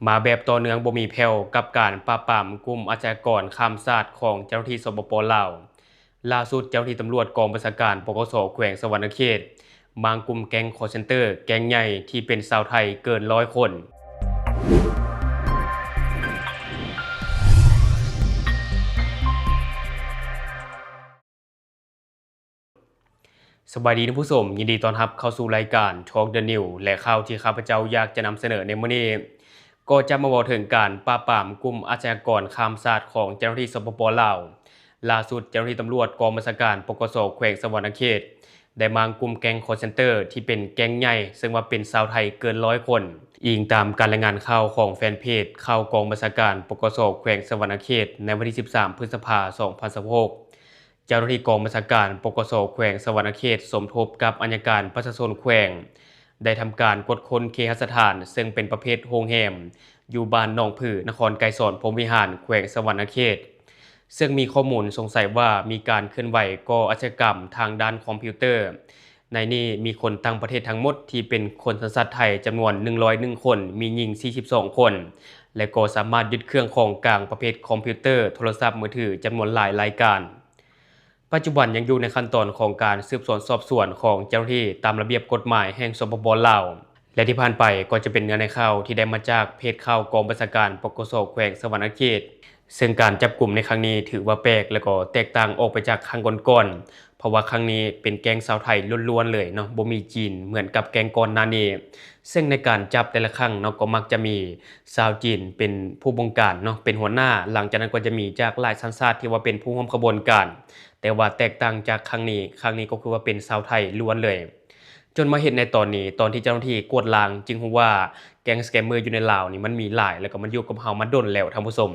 มาแบบต่อเนื่องบ่มีแผ่วกับการปราบปรามกลุ่มอาชญากรข้ามชาติของเจ้าหน้าที่สปป.ลาวล่าสุดเจ้าหน้าที่ตำรวจกองบัญชาการปกส.แขวงสะหวรรณเขตบางกลุ่มแก๊งคอลเซ็นเตอร์แก๊งใหญ่ที่เป็นชาวไทยเกิน100 คนสบายดีท่านผู้ชมยินดีต้อนรับเข้าสู่รายการ Talk the New และข่าวที่ข้าพเจ้าอยากจะนำเสนอในมื้อนี้ก็จะมาบอกถึงการปราบปรามกลุ่มอาชญากรข้ามชาติของเจ้าหน้าที่สปป.ลาวล่าสุดเจ้าหน้าที่ตำรวจกองบัญชาการปกส.แขวงสะหวรรณเขตได้มากลุ่มแก๊งคอลเซ็นเตอร์ที่เป็นแก๊งใหญ่ซึ่งว่าเป็นชาวไทยเกิน100 คนอิงตามการรายงานข่าวของแฟนเพจข่าวกองบัญชาการปกส.แขวงสะหวรรณเขตในวันที่13 พฤษภาคม 2026เจ้าหน้าที่กองบัญชาการปกส.แขวงสะหวรรณเขตสมทบกับอัยการประชาชนแขวงได้ทำการกดค้นเคหสถานซึ่งเป็นประเภทโรงแรมอยู่บ้านหนองผือนครไกรสอนพรหมวิหารแขวงสะหวรรณเขตซึ่งมีข้อมูลสงสัยว่ามีการเคลื่อนไหวก่ออาชญากรรมทางด้านคอมพิวเตอร์ในนี้มีคนต่างประเทศทั้งหมดที่เป็นคนสัญชาติไทยจำนวน101 คนมีหญิง42 คนและก็สามารถยึดเครื่องของกลางประเภทคอมพิวเตอร์โทรศัพท์มือถือจำนวนหลายรายการปัจจุบันยังอยู่ในขั้นตอนของการสืบสวนสอบสวนของเจ้าหน้าที่ตามระเบียบกฎหมายแห่งสปป.ลาวและที่ผ่านไปก็จะเป็นเนื้อในข่าวที่ได้มาจากเพจข่าวกองบัญชาการปกส.แขวงสะหวรรณเขตซึ่งการจับกลุ่มในครั้งนี้ถือว่าแปลกและก็แตกต่างออกไปจากครั้งก่อนๆเพราะว่าครั้งนี้เป็นแก๊งชาวไทยล้วนๆเลยเนาะบ่มีจีนเหมือนกับแก๊งก่อนหน้านี้ซึ่งในการจับแต่ละครั้งเนาะก็มักจะมีชาวจีนเป็นผู้บงการเนาะเป็นหัวหน้าหลังจากนั้นก็จะมีจากหลายสัญชาติที่ว่าเป็นผู้ร่วมขบวนการแต่ว่าแตกต่างจากครั้งนี้ก็คือว่าเป็นชาวไทยล้วนเลยจนมาเห็นในตอนนี้ตอนที่เจ้าหน้าที่กวดล้างจึงรู้ว่าแก๊งสแกมเมอร์อยู่ในลาวนี่มันมีหลายแล้วก็มันอยู่กับเฮามาดนแล้วท่านผู้ชม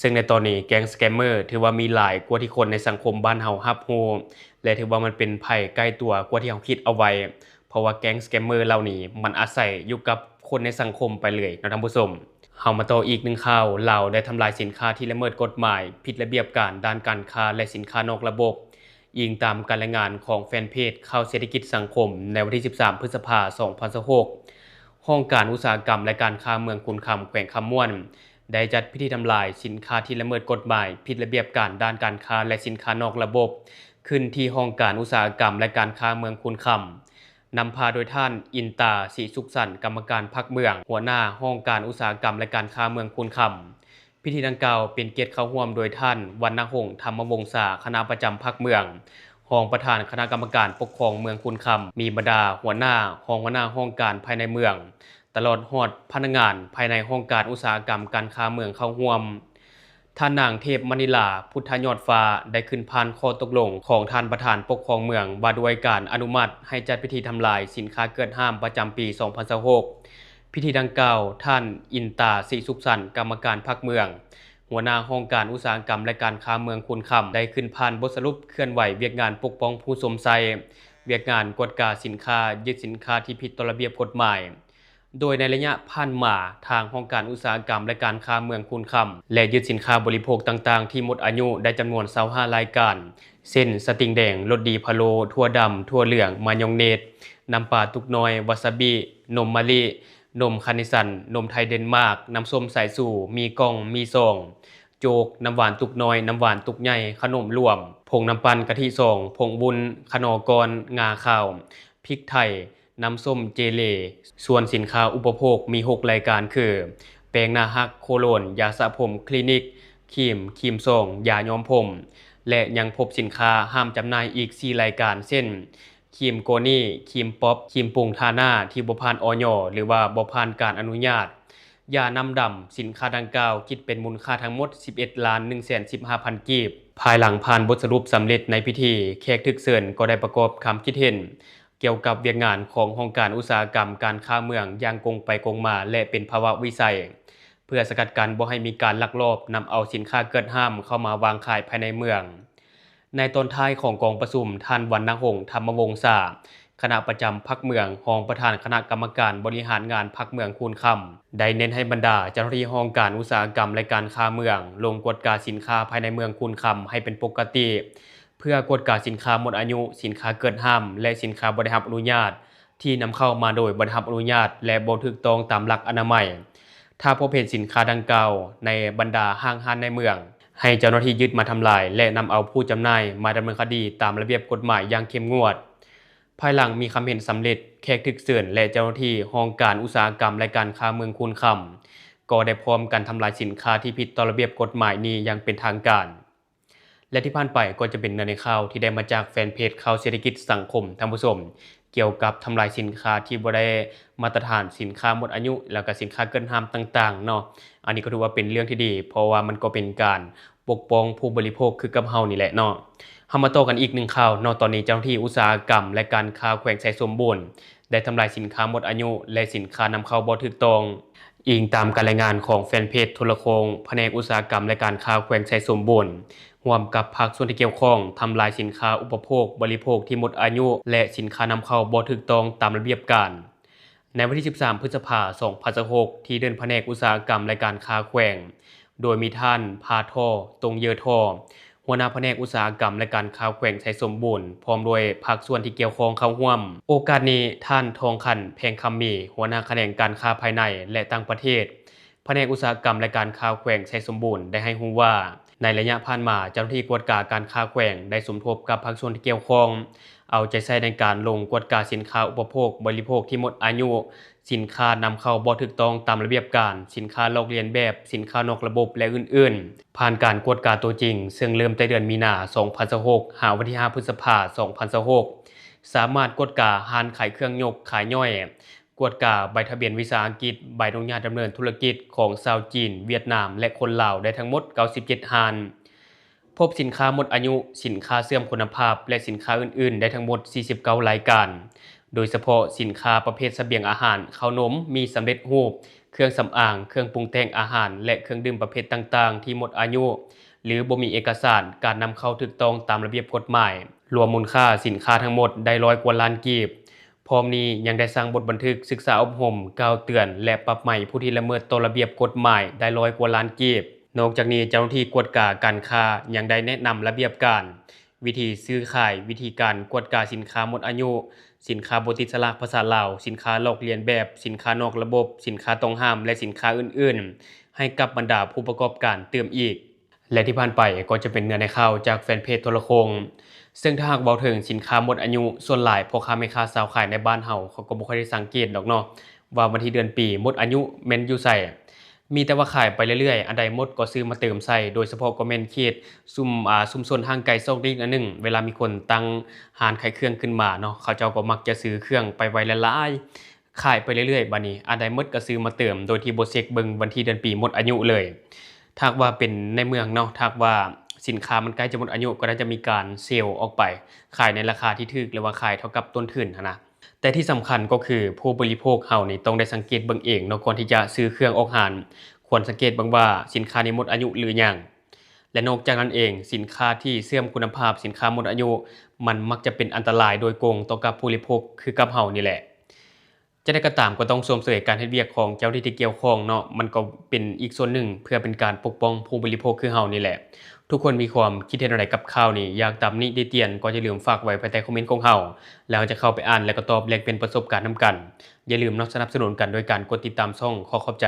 ซึ่งในตอนนี้แก๊งสแกมเมอร์ถือว่ามีหลายกว่าที่คนในสังคมบ้านเฮารับรู้และถือว่ามันเป็นภัยใกล้ตัวกว่าที่เฮาคิดเอาไว้เพราะว่าแก๊งสแกมเมอร์เหล่านี้มันอาศัยอยู่กับคนในสังคมไปเลยนะท่านผู้ชมเฮามาต่ออีกหนึ่งข่าวลาวได้ทำลายสินค้าที่ละเมิดกฎหมายผิดระเบียบการด้านการค้าและสินค้านอกระบบอิงตามการรายงานของแฟนเพจข่าวเศรษฐกิจสังคมในวันที่13 พฤษภาคม 2026ห้องการอุตสาหกรรมและการค้าเมืองคุณคำแขวงคำม่วนได้จัดพิธีทำลายสินค้าที่ละเมิดกฎหมายผิดระเบียบการด้านการค้าและสินค้านอกระบบขึ้นที่ห้องการอุตสาหกรรมและการค้าเมืองคุณคำนำพาโดยท่านอินตาศรีสุขสันต์กรรมการพรรคเมืองหัวหน้าห้องการอุตสาหกรรมและการค้าเมืองคุณคำพิธีดังกล่าวเป็นเกียรติเข้าร่วมโดยท่านวรรณหงษ์ธรรมวงศาคณะประจำพรรคเมืองรองประธานคณะกรรมการปกครองเมืองคุณคำมีบรรดาหัวหน้าห้องการภายในเมืองตลอดฮอดพนักงานภายในห้องการอุตสาหกรรมการค้าเมืองเข้าร่วมท่านนางเทพมณิลาพุทธยอดฟ้าได้ขึ้นพานข้อตกลงของท่านประธานปกครองเมืองว่าด้วยการอนุมัติให้จัดพิธีทำลายสินค้าเกินห้ามประจำปี 2026 พิธีดังกล่าวท่านอินตาศรีสุขสันต์กรรมการพรรคเมืองหัวหน้าห้องการอุตสาหกรรมและการค้าเมืองคุณคำได้ขึ้นพานบทสรุปเคลื่อนไหวเวียกงานปกป้องผู้สวมใส่เวียกงานกฎกาสินค้ายึดสินค้าที่ผิดต่อระเบียบกฎหมายโดยในระยะผ่านมาทางห้องการอุตสาหกรรมและการค้าเมืองคุณคำและยึดสินค้าบริโภคต่างๆที่หมดอายุได้จำนวน25รายการเช่นสติงแดงรสดีพะโล้ถั่วดำถั่วเหลืองมายองเนสน้ำปลาตุกน้อยวาซาบินมมะลินมคานิสันนมไทยเดนมาร์กน้ำส้มสายสู่มีกล่องมีซองโจกน้ำหวานตุกน้อยน้ำหวานตุกใหญ่ขนมรวมผงน้ำปั่นกะทิซองผงบุญขนอกรงาข้าวพริกไทยน้ำส้มเจเลส่วนสินค้าอุปโภคมี6รายการคือแปรงหน้าฮักโคโลนยาสระผมคลินิกครีมซองยาย้อมผมและยังพบสินค้าห้ามจำหน่ายอีก4รายการเช่นครีมโกนี่ครีมป๊อปครีมปรุงทาหน้าที่บ่ผ่านอย.หรือว่าบ่ผ่านการอนุญาตยาน้ำดำสินค้าดังกล่าวคิดเป็นมูลค่าทั้งหมด 11,115,000 กีบภายหลังผ่านบทสรุปสำเร็จในพิธีแขกทึกเชิญก็ได้ประกอบคำคิดเห็นเกี่ยวกับเวียกงานของห้องการอุตสาหกรรมการค้าเมืองอย่างกงไปกงมาและเป็นภาวะวิสัยเพื่อสกัดกั้นบ่ให้มีการลักลอบนำเอาสินค้าเกินห้ามเข้ามาวางขายภายในเมืองในตอนท้ายของกองประชุมท่านวรรณหงษ์ธรรมวงศาคณะประจำพรรคเมืองรองประธานคณะกรรมการบริหารงานพรรคเมืองคูนคำได้เน้นให้บรรดาเจ้าหน้าที่ห้องการอุตสาหกรรมและการค้าเมืองลงกฎการสินค้าภายในเมืองคูนคำให้เป็นปกติเพื่อกฎการสินค้าหมดอายุสินค้าเกินห้ามและสินค้าบ่ได้รับอนุญาตที่นำเข้ามาโดยบ่ได้รับอนุญาตและบ่ถูกต้องตามหลักอนามัย ถ้าพบเห็นสินค้าดังกล่าวในบรรดาห้างร้านในเมืองให้เจ้าหน้าที่ยึดมาทำลายและนำเอาผู้จำหน่ายมาดำเนินคดีตามระเบียบกฎหมายอย่างเข้มงวดภายหลังมีคำเห็นสำเร็จแขกถึกเสือนและเจ้าหน้าที่ห้องการอุตสาหกรรมและการค้าเมืองคูนคำก็ได้พร้อมกันทำลายสินค้าที่ผิดต่อระเบียบกฎหมายนี้อย่างเป็นทางการและที่ผ่านไปก็จะเป็นเนื้อในข่าวที่ได้มาจากแฟนเพจข่าวเศรษฐกิจสังคมท่านผู้ชมเกี่ยวกับทำลายสินค้าที่บ่ได้มาตรฐานสินค้าหมดอายุแล้วก็สินค้าเกินห้ามต่างๆเนาะอันนี้ก็ถือว่าเป็นเรื่องที่ดีเพราะว่ามันก็เป็นการปกป้องผู้บริโภคคือกับเฮานี่แหละเนาะเฮามาต่อกันอีกหนึ่งข่าวเนาะตอนนี้เจ้าหน้าที่อุตสาหกรรมและการค้าแขวงไสสมบูรณ์ได้ทำลายสินค้าหมดอายุและสินค้านำเข้าบ่ถูกต้องอิงตามการรายงานของแฟนเพจโทรโคงแผนกอุตสาหกรรมและการค้าแขวงไสสมบูรณ์ร่วมกับภาคส่วนที่เกี่ยวข้องทำลายสินค้าอุปโภคบริโภคที่หมดอายุและสินค้านำเข้าบ่ถูกต้องตามระเบียบการในวันที่13พฤษภาคม2026ที่เดินแผนกอุตสาหกรรมและการค้าแขวงโดยมีท่านพาทอตรงเยอทอหัวหน้าแผนกอุตสาหกรรมและการค้าแขวงไสสมบูรณ์พร้อมด้วยภาคส่วนที่เกี่ยวข้องเข้าร่วมโอกาสนี้ท่านทองคันแพงคำมีหัวหน้าแผนกการค้าภายในและต่างประเทศแผนกอุตสาหกรรมและการค้าแขวงไสสมบูรณ์ได้ให้รู้ว่าในระยะผ่านมาเจ้าหน้าที่กวดกาการค้าแขวงได้สมทบกับภาคส่วนที่เกี่ยวข้องเอาใจใส่ในการลงกวดกาสินค้าอุปโภคบริโภคที่หมดอายุสินค้านำเข้าบ่ถูกต้องตามระเบียบการสินค้าลอกเลียนแบบสินค้านอกระบบและอื่นๆผ่านการกวดกาตัวจริงซึ่งเริ่มแต่เดือนมีนาคม2026หาวันที่5พฤษภาคม2026สามารถกวดการ้านขายเครื่องยกขายย่อยกวดกาใบทะเบียนวิสาหกิจใบอนุญาตดำเนินธุรกิจของชาวจีนเวียดนามและคนลาวได้ทั้งหมด97ร้านพบสินค้าหมดอายุสินค้าเสื่อมคุณภาพและสินค้าอื่นๆได้ทั้งหมด49รายการโดยเฉพาะสินค้าประเภทเสบียงอาหารข้าวนมมีสำเร็จรูปเครื่องสำอางเครื่องปรุงแต่งอาหารและเครื่องดื่มประเภทต่างๆที่หมดอายุหรือบ่มีเอกสารการนำเข้าถูกต้องตามระเบียบกฎหมายรวมมูลค่าสินค้าทั้งหมดได้100กว่าล้านกีบพร้อมนี้ยังได้สร้างบทบันทึกศึกษาอบรมกล่าวเตือนและปรับใหม่ผู้ที่ละเมิดต่อระเบียบกฎหมายได้100กว่าล้านกีบนอกจากนี้เจ้าหน้าที่กวดกาการค้ายังได้แนะนำระเบียบการวิธีซื้อขายวิธีการกวดกาสินค้าหมดอายุสินค้าบ่ติดฉลากภาษาลาวสินค้าลอกเลียนแบบสินค้านอกระบบสินค้าต้องห้ามและสินค้าอื่นๆให้กับบรรดาผู้ประกอบการเติมอีกและที่ผ่านไปก็จะเป็นเนื้อในข่าวจากแฟนเพจโทรโคงซึ่งถ้าหากเว้าถึงสินค้าหมดอายุส่วนหลายพ่อค้าแม่ค้าสาวขายในบ้านเฮาเขาก็บ่ค่อยได้สังเกตดอกเนาะว่าวันที่เดือนปีหมดอายุแม่นอยู่ไสมีแต่ว่าขายไปเรื่อยๆอันใดหมดก็ซื้อมาเติมใส่โดยเฉพาะก็แม่นเขตชุมชนห่างไกลซอกเล็กอันหนึ่งเวลามีคนตั้งร้านขายเครื่องขึ้นมาเนาะเขาเจ้าก็มักจะซื้อเครื่องไปไว้หลายๆขายไปเรื่อยๆบัดนี้อันใดหมดก็ซื้อมาเติมโดยที่บ่เช็กเบิ่งวันที่เดือนปีหมดอายุเลยถ้าว่าเป็นในเมืองเนาะถ้าว่าสินค้ามันใกล้จะหมดอายุก็น่าจะมีการเซลล์ออกไปขายในราคาที่ถูกหรือว่าขายเท่ากับต้นทุนหั้นนะแต่ที่สำคัญก็คือผู้บริโภคเฮานี่ต้องได้สังเกตเบิ่งเองเนาะก่อนที่จะซื้อเครื่องออกร้านควรสังเกตบ้างว่าสินค้านี้หมดอายุหรือยังและนอกจากนั้นเองสินค้าที่เสื่อมคุณภาพสินค้าหมดอายุมันมักจะเป็นอันตรายโดยตรงต่อกับผู้บริโภคคือกับเฮานี่แหละจะได้ก็ตามก็ต้องชมเชยการเฮ็ดเวียกของเจ้าหน้าที่ที่เกี่ยวข้องเนาะมันก็เป็นอีกส่วนหนึ่งเพื่อเป็นการปกป้องผู้บริโภคคือเฮานี่แหละทุกคนมีความคิดเห็นอะไรกับข่าวนี้อยากตำหนิติเตียนก็อย่าลืมฝากไว้ภายใต้คอมเมนต์ของเฮาแล้วจะเข้าไปอ่านและก็ตอบแลกเปลี่ยนประสบการณ์นำกันอย่าลืมเนาะสนับสนุนกันโดยการกดติดตามช่องขอขอบใจ